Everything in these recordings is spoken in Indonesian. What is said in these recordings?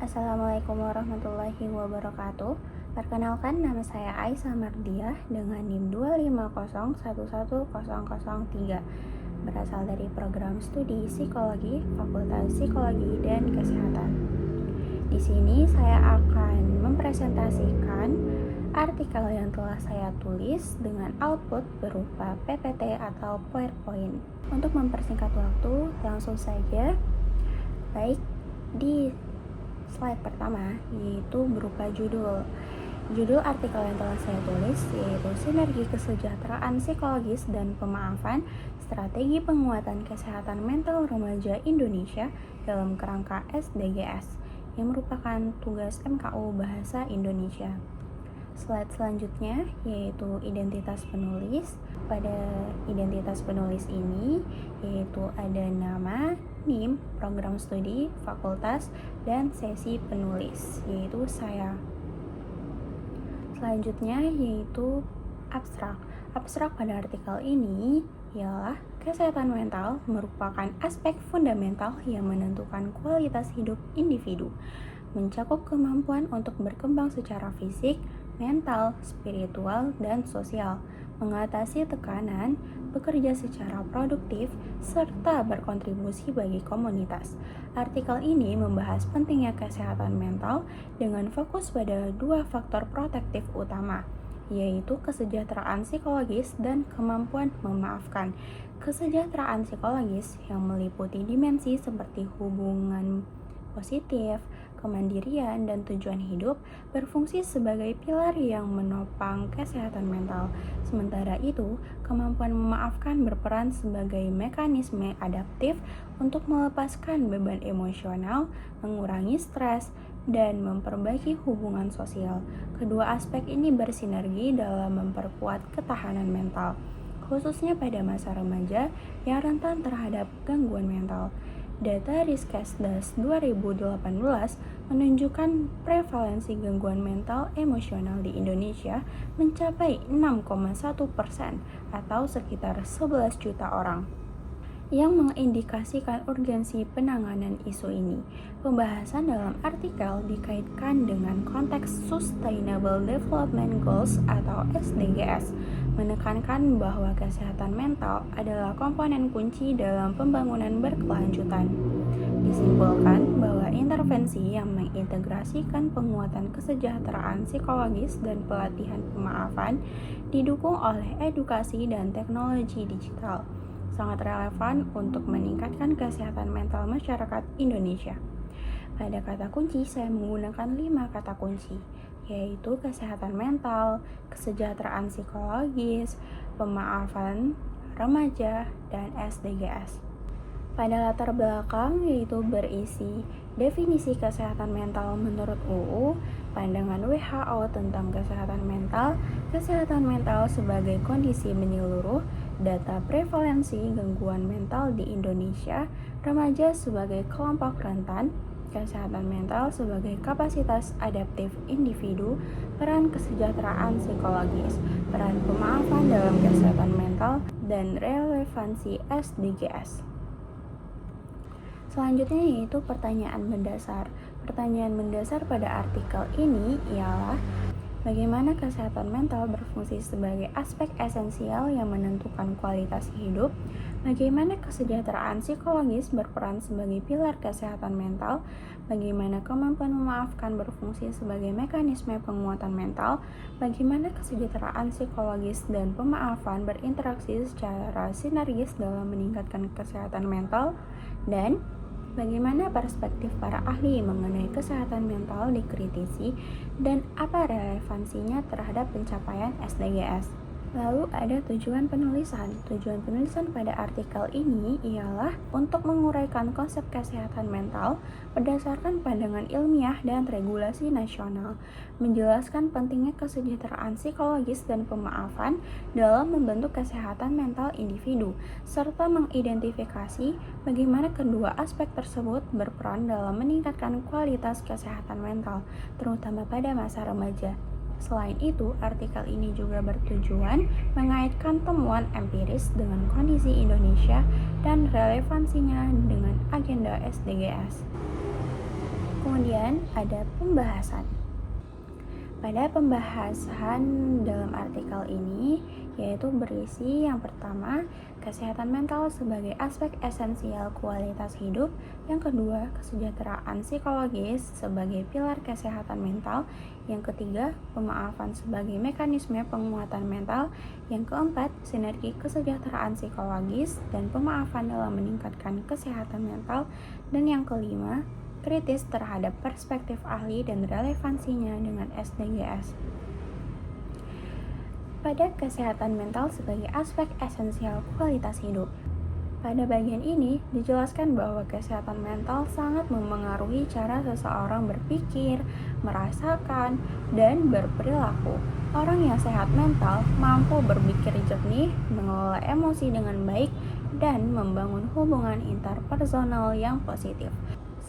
Assalamualaikum warahmatullahi wabarakatuh. Perkenalkan, nama saya Aisyah Mardiah dengan NIM 250111003. Berasal dari program studi psikologi, Fakultas Psikologi dan Kesehatan. Di sini saya akan mempresentasikan artikel yang telah saya tulis dengan output berupa PPT atau PowerPoint. Untuk mempersingkat waktu, langsung saja. Baik, di slide pertama yaitu berupa judul artikel yang telah saya tulis, yaitu Sinergi Kesejahteraan Psikologis dan Pemaafan, Strategi Penguatan Kesehatan Mental Remaja Indonesia dalam Kerangka SDGs, yang merupakan tugas MKU Bahasa Indonesia. Slide selanjutnya yaitu identitas penulis. Pada identitas penulis ini yaitu ada nama, NIM, program studi, fakultas, dan sesi penulis, yaitu saya. Selanjutnya yaitu abstrak. Abstrak pada artikel ini ialah kesehatan mental merupakan aspek fundamental yang menentukan kualitas hidup individu, mencakup kemampuan untuk berkembang secara fisik, mental, spiritual, dan sosial, mengatasi tekanan, bekerja secara produktif, serta berkontribusi bagi komunitas. Artikel ini membahas pentingnya kesehatan mental dengan fokus pada dua faktor protektif utama, yaitu kesejahteraan psikologis dan kemampuan memaafkan. Kesejahteraan psikologis yang meliputi dimensi seperti hubungan positif, kemandirian, dan tujuan hidup berfungsi sebagai pilar yang menopang kesehatan mental. Sementara itu, kemampuan memaafkan berperan sebagai mekanisme adaptif untuk melepaskan beban emosional, mengurangi stres, dan memperbaiki hubungan sosial. Kedua aspek ini bersinergi dalam memperkuat ketahanan mental, khususnya pada masa remaja yang rentan terhadap gangguan mental. Data Riskesdas 2018 menunjukkan prevalensi gangguan mental emosional di Indonesia mencapai 6,1% atau sekitar 11 juta orang, yang mengindikasikan urgensi penanganan isu ini. Pembahasan dalam artikel dikaitkan dengan konteks Sustainable Development Goals atau SDGs, menekankan bahwa kesehatan mental adalah komponen kunci dalam pembangunan berkelanjutan. Disimpulkan bahwa intervensi yang mengintegrasikan penguatan kesejahteraan psikologis dan pelatihan pemaafan didukung oleh edukasi dan teknologi digital sangat relevan untuk meningkatkan kesehatan mental masyarakat Indonesia. Pada kata kunci, saya menggunakan 5 kata kunci, yaitu kesehatan mental, kesejahteraan psikologis, pemaafan remaja, dan SDGs. Pada latar belakang yaitu berisi definisi kesehatan mental menurut UU, pandangan WHO tentang kesehatan mental sebagai kondisi menyeluruh, data prevalensi gangguan mental di Indonesia, remaja sebagai kelompok rentan, kesehatan mental sebagai kapasitas adaptif individu, peran kesejahteraan psikologis, peran pemaafan dalam kesehatan mental, dan relevansi SDGs. Selanjutnya yaitu pertanyaan mendasar. Pertanyaan mendasar pada artikel ini ialah bagaimana kesehatan mental berfungsi sebagai aspek esensial yang menentukan kualitas hidup, bagaimana kesejahteraan psikologis berperan sebagai pilar kesehatan mental, bagaimana kemampuan memaafkan berfungsi sebagai mekanisme penguatan mental, bagaimana kesejahteraan psikologis dan pemaafan berinteraksi secara sinergis dalam meningkatkan kesehatan mental, dan bagaimana perspektif para ahli mengenai kesehatan mental dikritisi dan apa relevansinya terhadap pencapaian SDGs. Lalu ada tujuan penulisan. Tujuan penulisan pada artikel ini ialah untuk menguraikan konsep kesehatan mental berdasarkan pandangan ilmiah dan regulasi nasional, menjelaskan pentingnya kesejahteraan psikologis dan pemaafan dalam membentuk kesehatan mental individu, serta mengidentifikasi bagaimana kedua aspek tersebut berperan dalam meningkatkan kualitas kesehatan mental, terutama pada masa remaja. Selain itu, artikel ini juga bertujuan mengaitkan temuan empiris dengan kondisi Indonesia dan relevansinya dengan agenda SDGs. Kemudian ada pembahasan. Pada pembahasan dalam artikel ini, yaitu berisi yang pertama, kesehatan mental sebagai aspek esensial kualitas hidup. Yang kedua, kesejahteraan psikologis sebagai pilar kesehatan mental. Yang ketiga, pemaafan sebagai mekanisme penguatan mental. Yang keempat, sinergi kesejahteraan psikologis dan pemaafan dalam meningkatkan kesehatan mental. Dan yang kelima, kritis terhadap perspektif ahli dan relevansinya dengan SDGs. Pada kesehatan mental sebagai aspek esensial kualitas hidup. Pada bagian ini dijelaskan bahwa kesehatan mental sangat memengaruhi cara seseorang berpikir, merasakan, dan berperilaku. Orang yang sehat mental mampu berpikir jernih, mengelola emosi dengan baik, dan membangun hubungan interpersonal yang positif.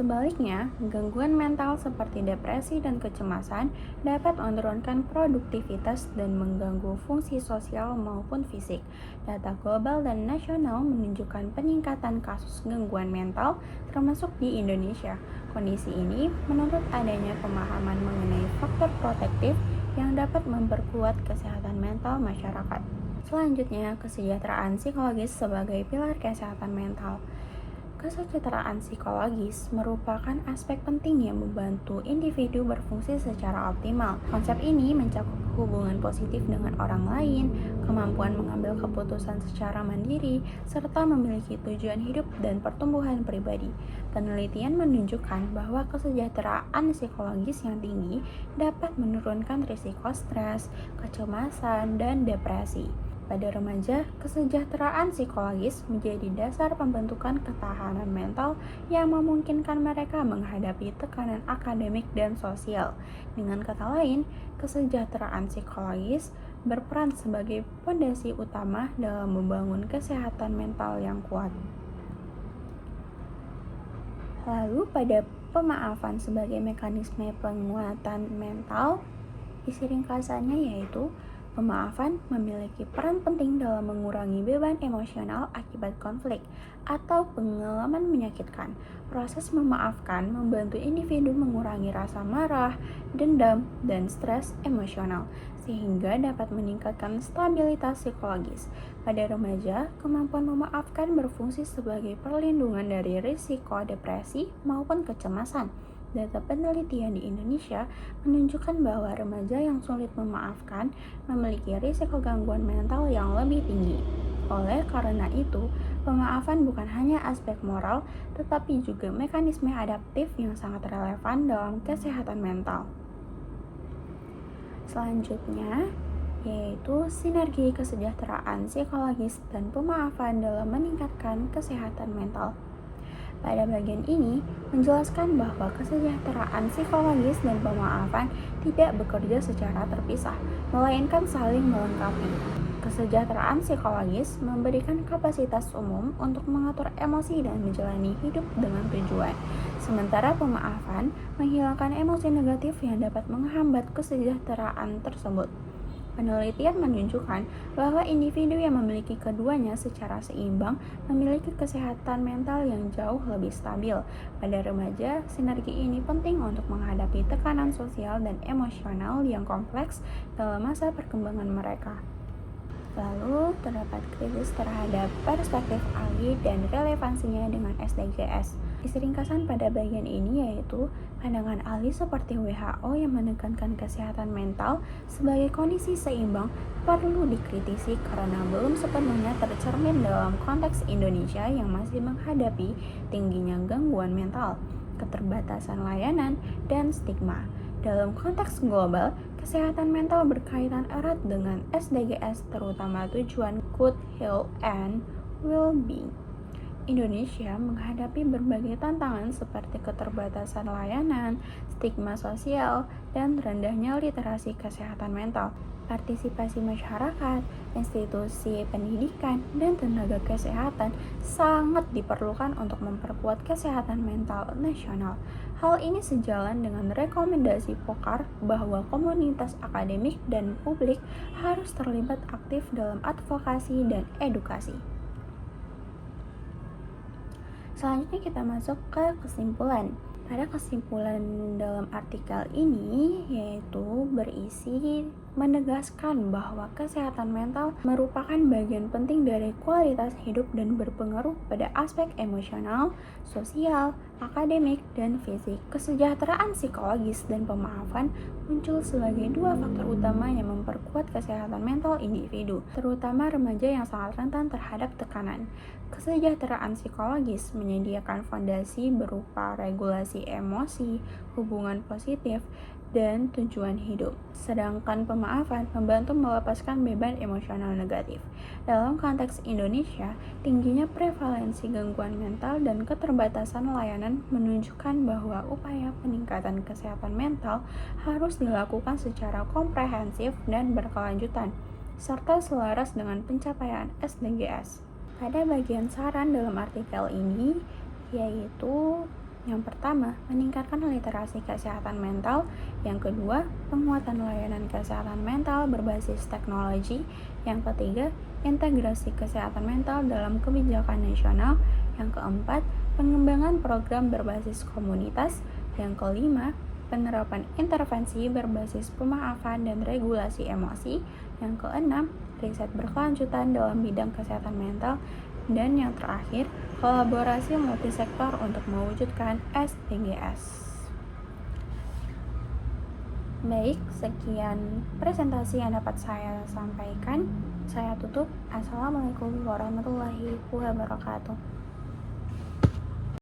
Sebaliknya, gangguan mental seperti depresi dan kecemasan dapat menurunkan produktivitas dan mengganggu fungsi sosial maupun fisik. Data global dan nasional menunjukkan peningkatan kasus gangguan mental termasuk di Indonesia. Kondisi ini menuntut adanya pemahaman mengenai faktor protektif yang dapat memperkuat kesehatan mental masyarakat. Selanjutnya, kesejahteraan psikologis sebagai pilar kesehatan mental. Kesejahteraan psikologis merupakan aspek penting yang membantu individu berfungsi secara optimal. Konsep ini mencakup hubungan positif dengan orang lain, kemampuan mengambil keputusan secara mandiri, serta memiliki tujuan hidup dan pertumbuhan pribadi. Penelitian menunjukkan bahwa kesejahteraan psikologis yang tinggi dapat menurunkan risiko stres, kecemasan, dan depresi. Pada remaja, kesejahteraan psikologis menjadi dasar pembentukan ketahanan mental yang memungkinkan mereka menghadapi tekanan akademik dan sosial. Dengan kata lain, kesejahteraan psikologis berperan sebagai fondasi utama dalam membangun kesehatan mental yang kuat. Lalu pada pemaafan sebagai mekanisme penguatan mental, isi ringkasannya yaitu pemaafan memiliki peran penting dalam mengurangi beban emosional akibat konflik atau pengalaman menyakitkan. Proses memaafkan membantu individu mengurangi rasa marah, dendam, dan stres emosional, sehingga dapat meningkatkan stabilitas psikologis. Pada remaja, kemampuan memaafkan berfungsi sebagai perlindungan dari risiko depresi maupun kecemasan. Data penelitian di Indonesia menunjukkan bahwa remaja yang sulit memaafkan memiliki risiko gangguan mental yang lebih tinggi. Oleh karena itu, pemaafan bukan hanya aspek moral, tetapi juga mekanisme adaptif yang sangat relevan dalam kesehatan mental. Selanjutnya, yaitu sinergi kesejahteraan psikologis dan pemaafan dalam meningkatkan kesehatan mental. Pada bagian ini, menjelaskan bahwa kesejahteraan psikologis dan pemaafan tidak bekerja secara terpisah, melainkan saling melengkapi. Kesejahteraan psikologis memberikan kapasitas umum untuk mengatur emosi dan menjalani hidup dengan tujuan, sementara pemaafan menghilangkan emosi negatif yang dapat menghambat kesejahteraan tersebut. Penelitian menunjukkan bahwa individu yang memiliki keduanya secara seimbang memiliki kesehatan mental yang jauh lebih stabil. Pada remaja, sinergi ini penting untuk menghadapi tekanan sosial dan emosional yang kompleks dalam masa perkembangan mereka. Lalu, terdapat kritis terhadap perspektif ahli dan relevansinya dengan SDGs. Isi ringkasan pada bagian ini yaitu pandangan ahli seperti WHO yang menekankan kesehatan mental sebagai kondisi seimbang perlu dikritisi karena belum sepenuhnya tercermin dalam konteks Indonesia yang masih menghadapi tingginya gangguan mental, keterbatasan layanan, dan stigma. Dalam konteks global, kesehatan mental berkaitan erat dengan SDGs, terutama tujuan Good Health and Well-being. Indonesia menghadapi berbagai tantangan seperti keterbatasan layanan, stigma sosial, dan rendahnya literasi kesehatan mental. Partisipasi masyarakat, institusi pendidikan, dan tenaga kesehatan sangat diperlukan untuk memperkuat kesehatan mental nasional. Hal ini sejalan dengan rekomendasi POKAR bahwa komunitas akademik dan publik harus terlibat aktif dalam advokasi dan edukasi. Selanjutnya kita masuk ke kesimpulan. Ada kesimpulan dalam artikel ini yaitu berisi menegaskan bahwa kesehatan mental merupakan bagian penting dari kualitas hidup dan berpengaruh pada aspek emosional, sosial, akademik, dan fisik. Kesejahteraan psikologis dan pemaafan muncul sebagai dua faktor utama yang memperkuat kesehatan mental individu, terutama remaja yang sangat rentan terhadap tekanan. Kesejahteraan psikologis menyediakan fondasi berupa regulasi emosi, hubungan positif, dan tujuan hidup. Sedangkan pemaafan membantu melepaskan beban emosional negatif. Dalam konteks Indonesia, tingginya prevalensi gangguan mental dan keterbatasan layanan menunjukkan bahwa upaya peningkatan kesehatan mental harus dilakukan secara komprehensif dan berkelanjutan, serta selaras dengan pencapaian SDGs. Ada bagian saran dalam artikel ini, yaitu yang pertama, meningkatkan literasi kesehatan mental. Yang kedua, penguatan layanan kesehatan mental berbasis teknologi. Yang ketiga, integrasi kesehatan mental dalam kebijakan nasional. Yang keempat, pengembangan program berbasis komunitas. Yang kelima, penerapan intervensi berbasis pemaafan dan regulasi emosi. Yang keenam, riset berkelanjutan dalam bidang kesehatan mental. Dan yang terakhir, kolaborasi multisektor untuk mewujudkan SDGs. Baik, sekian presentasi yang dapat saya sampaikan. Saya tutup. Assalamualaikum warahmatullahi wabarakatuh.